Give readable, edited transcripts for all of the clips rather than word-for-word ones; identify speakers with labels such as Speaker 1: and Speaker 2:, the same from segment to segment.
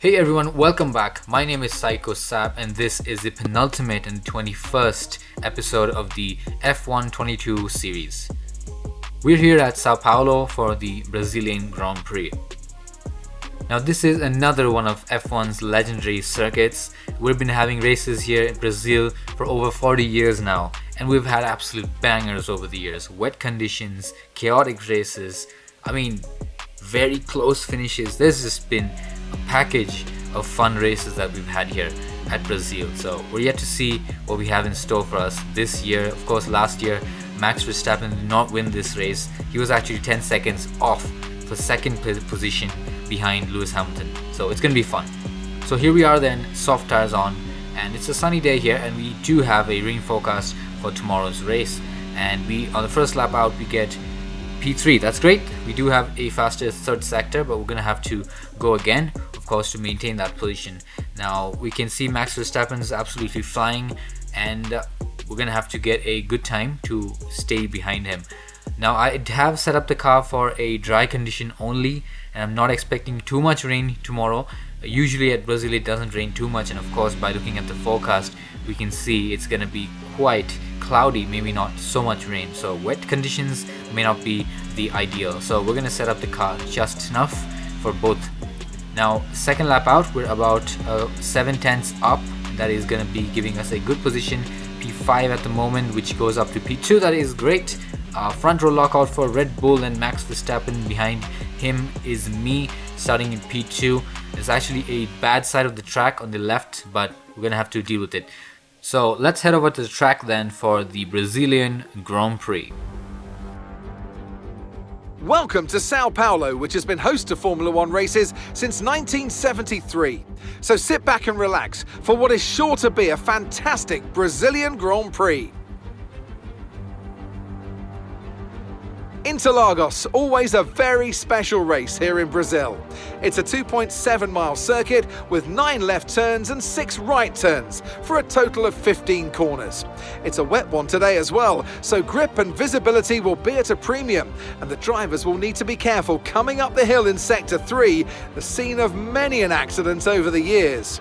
Speaker 1: Hey everyone, welcome back. My name is Psycho Sap and this is the penultimate and 21st episode of the F1 22 series. We're here at Sao Paulo for the Brazilian Grand Prix. Now this is another one of F1's legendary circuits. We've been having races here in Brazil for over 40 years now, and we've had absolute bangers over the years. Wet conditions, chaotic races, very close finishes. There's just been a package of fun races that we've had here at Brazil. So we're yet to see what we have in store for us this year. Of course, last year Max Verstappen did not win this race. He was actually 10 seconds off for second position behind Lewis Hamilton. So it's gonna be fun. So here we are then, soft tires on, and it's a sunny day here, and we do have a rain forecast for tomorrow's race. And we, on the first lap out, we get P3. That's great. We do have a faster third sector, but we're gonna have to go again, of course, to maintain that position. Now we can see Max Verstappen is absolutely flying, and we're gonna have to get a good time to stay behind him. Now I have set up the car for a dry condition only, and I'm not expecting too much rain tomorrow. Usually at Brazil it doesn't rain too much, and of course by looking at the forecast we can see it's gonna be quite cloudy, maybe not so much rain, so wet conditions may not be the ideal. So we're gonna set up the car just enough for both. Now second lap out, we're about 7/10 up. That is gonna be giving us a good position, P5 at the moment, which goes up to P2. That is great. Front row lockout for Red Bull and Max Verstappen. Behind him is me, starting in P2. It's actually a bad side of the track on the left, but we're gonna have to deal with it. So let's head over to the track then for the Brazilian Grand Prix.
Speaker 2: Welcome to Sao Paulo, which has been host to Formula One races since 1973. So sit back and relax for what is sure to be a fantastic Brazilian Grand Prix. Interlagos, always a very special race here in Brazil. It's a 2.7-mile circuit with 9 left turns and 6 right turns for a total of 15 corners. It's a wet one today as well, so grip and visibility will be at a premium, and the drivers will need to be careful coming up the hill in Sector 3, the scene of many an accident over the years.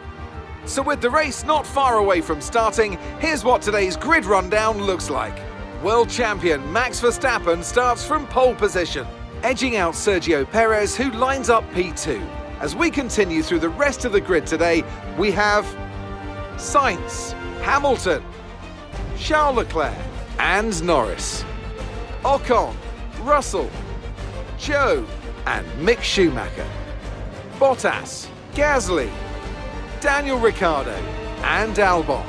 Speaker 2: So with the race not far away from starting, here's what today's grid rundown looks like. World champion Max Verstappen starts from pole position, edging out Sergio Perez, who lines up P2. As we continue through the rest of the grid today, we have Sainz, Hamilton, Charles Leclerc and Norris, Ocon, Russell, Joe and Mick Schumacher, Bottas, Gasly, Daniel Ricciardo and Albon,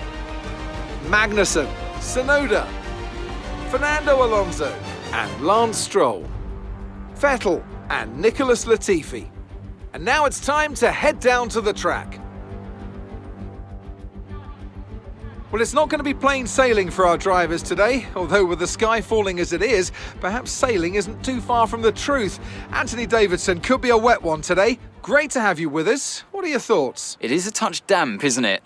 Speaker 2: Magnussen, Tsunoda, Fernando Alonso and Lance Stroll, Vettel and Nicholas Latifi. And now it's time to head down to the track. Well, it's not going to be plain sailing for our drivers today, although with the sky falling as it is, perhaps sailing isn't too far from the truth. Anthony Davidson, could be a wet one today. Great to have you with us. What are your thoughts?
Speaker 3: It is a touch damp, isn't it?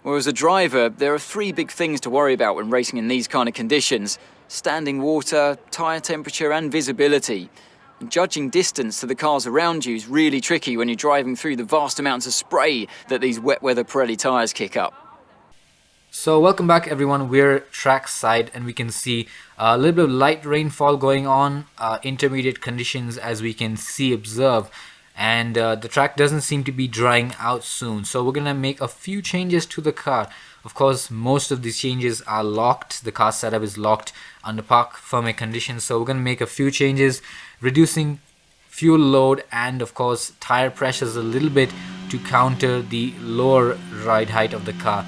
Speaker 3: Well, as a driver, there are 3 big things to worry about when racing in these kind of conditions: standing water, tyre temperature and visibility. And judging distance to the cars around you is really tricky when you're driving through the vast amounts of spray that these wet weather Pirelli tyres kick up.
Speaker 1: So welcome back everyone, we're track side and we can see a little bit of light rainfall going on, intermediate conditions as we can see, observe, and the track doesn't seem to be drying out soon. So we're gonna make a few changes to the car. Of course, most of these changes are locked. The car setup is locked under park firmware conditions. So we're gonna make a few changes, reducing fuel load and of course tire pressures a little bit to counter the lower ride height of the car.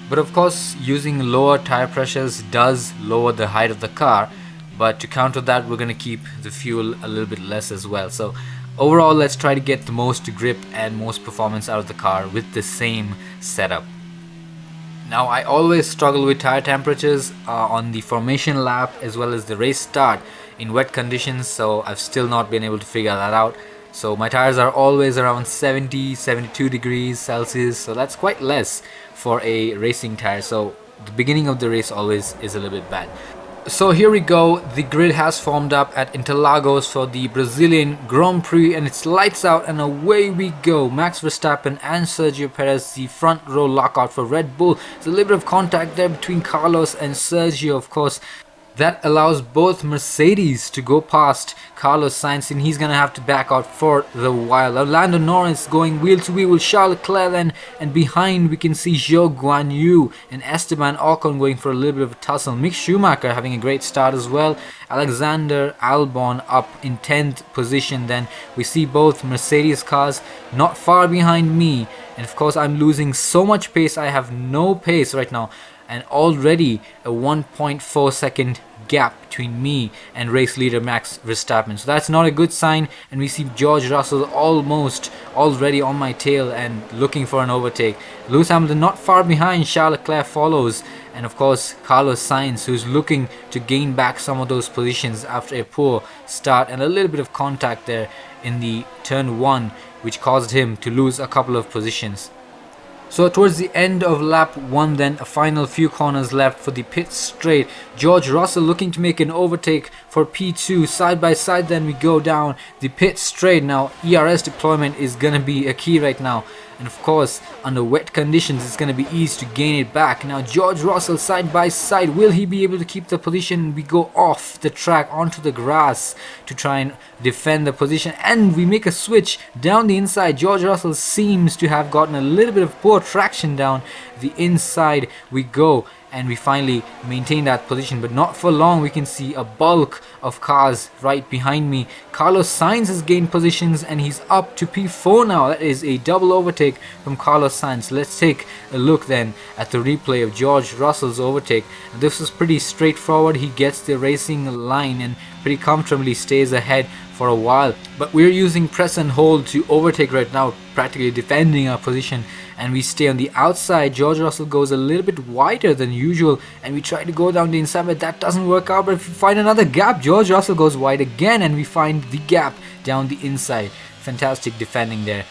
Speaker 1: But of course, using lower tire pressures does lower the height of the car, but to counter that we're gonna keep the fuel a little bit less as well. So overall, let's try to get the most grip and most performance out of the car with the same setup. Now I always struggle with tire temperatures on the formation lap as well as the race start in wet conditions, so I've still not been able to figure that out. So my tires are always around 70-72 degrees Celsius, so that's quite less for a racing tire. So the beginning of the race always is a little bit bad. So here we go, the grid has formed up at Interlagos for the Brazilian Grand Prix, and it's lights out and away we go. Max Verstappen and Sergio Perez, the front row lockout for Red Bull. There's a little bit of contact there between Carlos and Sergio, of course. That allows both Mercedes to go past Carlos Sainz, and he's going to have to back out for the while. Lando Norris going wheel to wheel with Charles Leclerc then, and behind we can see Zhou Guanyu and Esteban Ocon going for a little bit of a tussle. Mick Schumacher having a great start as well. Alexander Albon up in 10th position. Then we see both Mercedes cars not far behind me, and of course I'm losing so much pace. I have no pace right now, and already a 1.4 second gap between me and race leader Max Verstappen. So that's not a good sign, and we see George Russell almost already on my tail and looking for an overtake. Lewis Hamilton not far behind, Charles Leclerc follows, and of course Carlos Sainz, who's looking to gain back some of those positions after a poor start and a little bit of contact there in the turn 1, which caused him to lose a couple of positions. So towards the end of lap 1 then, a final few corners left for the pit straight. George Russell looking to make an overtake for P2. Side by side then we go down the pit straight. Now ERS deployment is going to be a key right now. And of course, under wet conditions, it's going to be easy to gain it back. Now George Russell side by side. Will he be able to keep the position? We go off the track onto the grass to try and defend the position. And we make a switch down the inside. George Russell seems to have gotten a little bit of poor traction down the inside. We go, and we finally maintain that position, but not for long. We can see a bulk of cars right behind me. Carlos Sainz has gained positions, and he's up to P4 now. That is a double overtake from Carlos Sainz. Let's take a look then at the replay of George Russell's overtake. This was pretty straightforward. He gets the racing line and pretty comfortably stays ahead for a while, but we're using press and hold to overtake right now, practically defending our position, and we stay on the outside. George Russell goes a little bit wider than usual, and we try to go down the inside, but that doesn't work out. But if we find another gap, George Russell goes wide again, and we find the gap down the inside. Fantastic defending there.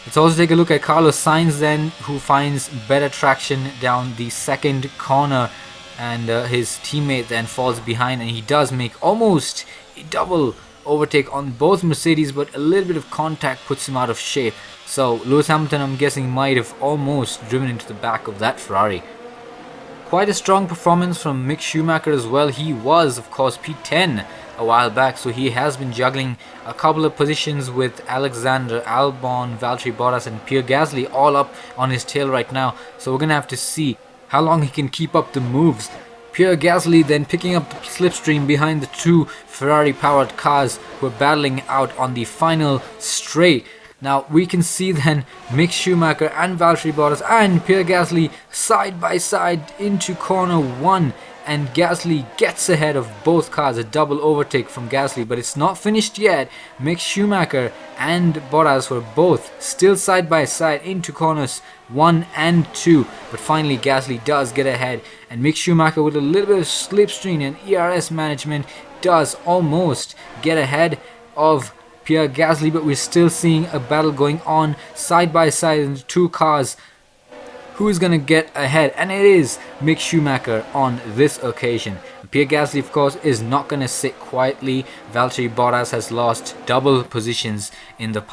Speaker 1: Let's also take a look at Carlos Sainz then, who finds better traction down the second corner, and his teammate then falls behind, and he does make almost a double overtake on both Mercedes, but a little bit of contact puts him out of shape. So Lewis Hamilton, I'm guessing, might have almost driven into the back of that Ferrari. Quite a strong performance from Mick Schumacher as well. He was, of course, P10 a while back, so he has been juggling a couple of positions with Alexander Albon, Valtteri Bottas and Pierre Gasly all up on his tail right now. So we're gonna have to see how long he can keep up the moves. Pierre Gasly then picking up the slipstream behind the two Ferrari powered cars who are battling out on the final straight. Now we can see then Mick Schumacher and Valtteri Bottas and Pierre Gasly side by side into corner 1, and Gasly gets ahead of both cars. A double overtake from Gasly, but it's not finished yet. Mick Schumacher and Bottas were both still side by side into corners 1 and 2, but finally Gasly does get ahead, and Mick Schumacher with a little bit of slipstream and ERS management does almost get ahead of Pierre Gasly, but we're still seeing a battle going on side by side in the two cars. Who is going to get ahead? And it is Mick Schumacher on this occasion. Pierre Gasly, of course, is not going to sit quietly. Valtteri Bottas has lost double positions in the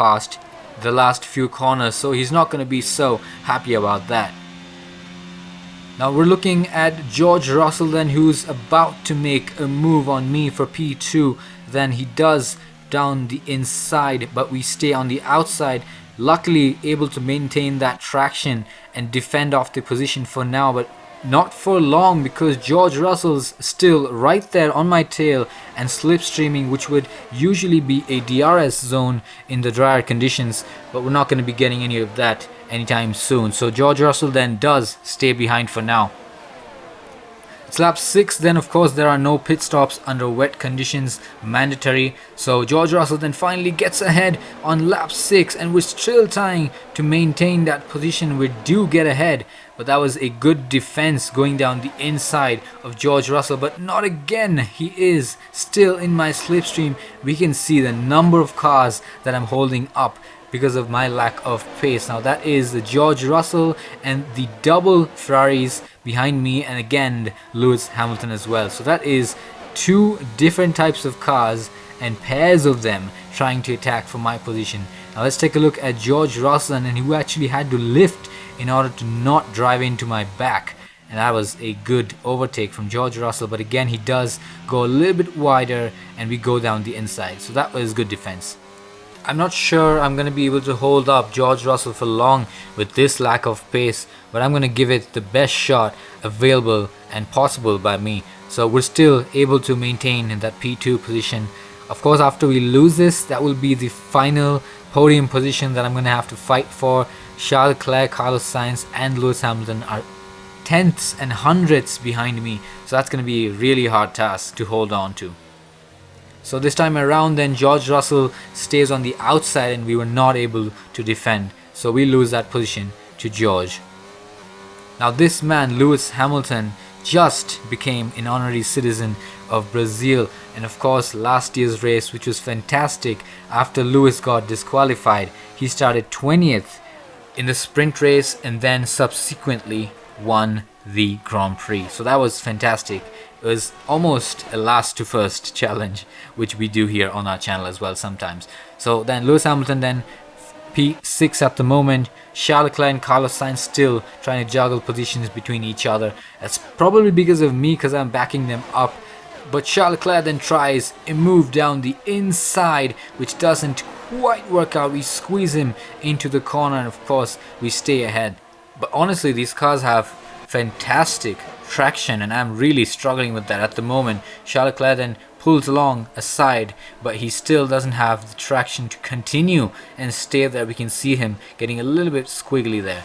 Speaker 1: last few corners, so he's not going to be so happy about that. Now we're looking at George Russell then, who's about to make a move on me for P2. Then he does down the inside, but we stay on the outside. Luckily able to maintain that traction and defend off the position for now, but not for long, because George Russell's still right there on my tail and slipstreaming, which would usually be a DRS zone in the drier conditions, but we're not going to be getting any of that anytime soon. So George Russell then does stay behind for now. It's lap 6 then, of course there are no pit stops under wet conditions, mandatory. So George Russell then finally gets ahead on lap 6, and we're still trying to maintain that position. We do get ahead, but that was a good defense going down the inside of George Russell, but not again. He is still in my slipstream. We can see the number of cars that I'm holding up because of my lack of pace. Now that is the George Russell and the double Ferraris behind me, and again Lewis Hamilton as well. So that is two different types of cars and pairs of them trying to attack for my position. Now let's take a look at George Russell, and who actually had to lift in order to not drive into my back. And that was a good overtake from George Russell, but again he does go a little bit wider and we go down the inside. So that was good defense. I'm not sure I'm going to be able to hold up George Russell for long with this lack of pace, but I'm going to give it the best shot available and possible by me. So we're still able to maintain in that P2 position. Of course, after we lose this, that will be the final podium position that I'm going to have to fight for. Charles Leclerc, Carlos Sainz and Lewis Hamilton are tenths and hundredths behind me, so that's going to be a really hard task to hold on to. So this time around then George Russell stays on the outside and we were not able to defend, so we lose that position to George. Now this man Lewis Hamilton just became an honorary citizen of Brazil, and of course last year's race, which was fantastic, after Lewis got disqualified, he started 20th in the sprint race and then subsequently won the Grand Prix. So that was fantastic. It was almost a last to first challenge, which we do here on our channel as well sometimes. So then Lewis Hamilton then P6 at the moment. Charles Leclerc and Carlos Sainz still trying to juggle positions between each other. That's probably because of me, because I'm backing them up. But Charles Leclerc then tries a move down the inside, which doesn't quite work out. We squeeze him into the corner and of course we stay ahead. But honestly, these cars have fantastic traction and I'm really struggling with that at the moment. Charles Leclerc then pulls along a side, but he still doesn't have the traction to continue and stay there. We can see him getting a little bit squiggly there.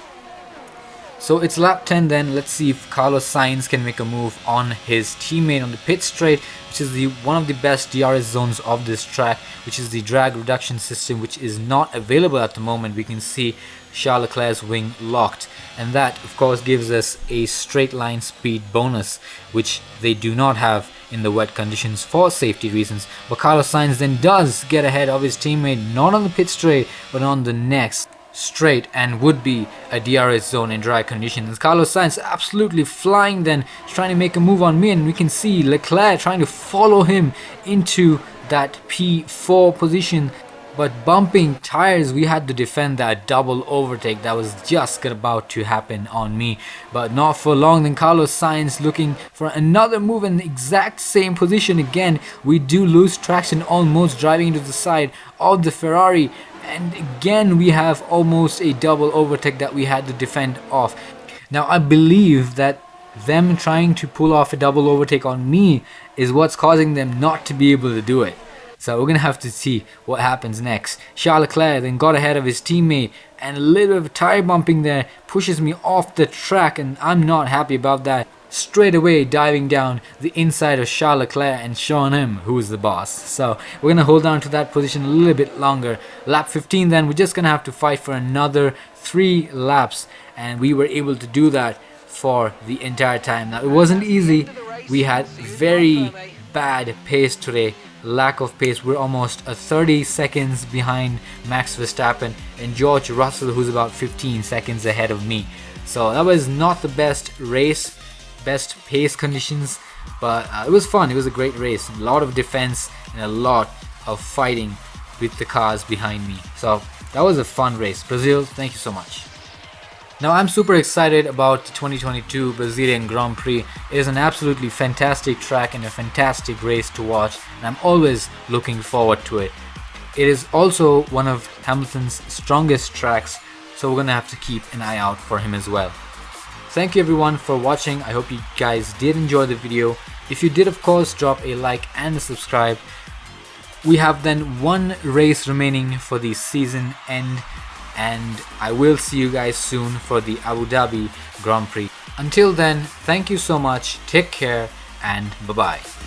Speaker 1: So it's lap 10 then. Let's see if Carlos Sainz can make a move on his teammate on the pit straight, which is one of the best DRS zones of this track, which is the drag reduction system, which is not available at the moment. We can see Charles Leclerc's wing locked, and that of course gives us a straight line speed bonus, which they do not have in the wet conditions for safety reasons. But Carlos Sainz then does get ahead of his teammate, not on the pit straight but on the next straight, and would be a DRS zone in dry conditions. Carlos Sainz absolutely flying then, trying to make a move on me, and we can see Leclerc trying to follow him into that P4 position. But bumping tires, we had to defend that double overtake that was just about to happen on me, but not for long. Then Carlos Sainz looking for another move in the exact same position again. We do lose traction, almost driving into the side of the Ferrari, and again we have almost a double overtake that we had to defend off. Now I believe that them trying to pull off a double overtake on me is what's causing them not to be able to do it. So we're going to have to see what happens next. Charles Leclerc then got ahead of his teammate, and a little bit of tire bumping there pushes me off the track, and I'm not happy about that. Straight away diving down the inside of Charles Leclerc and showing him who's the boss. So we're going to hold on to that position a little bit longer. Lap 15 then, we're just going to have to fight for another 3 laps, and we were able to do that for the entire time. Now it wasn't easy. We had very bad pace today. Lack of pace. We're almost 30 seconds behind Max Verstappen and George Russell, who's about 15 seconds ahead of me. So that was not the best race, best pace conditions, but it was fun. It was a great race. A lot of defense and a lot of fighting with the cars behind me. So that was a fun race. Brazil, thank you so much. Now I'm super excited about the 2022 Brazilian Grand Prix. It is an absolutely fantastic track and a fantastic race to watch, and I'm always looking forward to it. It is also one of Hamilton's strongest tracks, so we're gonna have to keep an eye out for him as well. Thank you everyone for watching. I hope you guys did enjoy the video. If you did, of course, drop a like and a subscribe. We have then 1 race remaining for the season end, and I will see you guys soon for the Abu Dhabi Grand Prix. Until then, thank you so much, take care, and bye bye.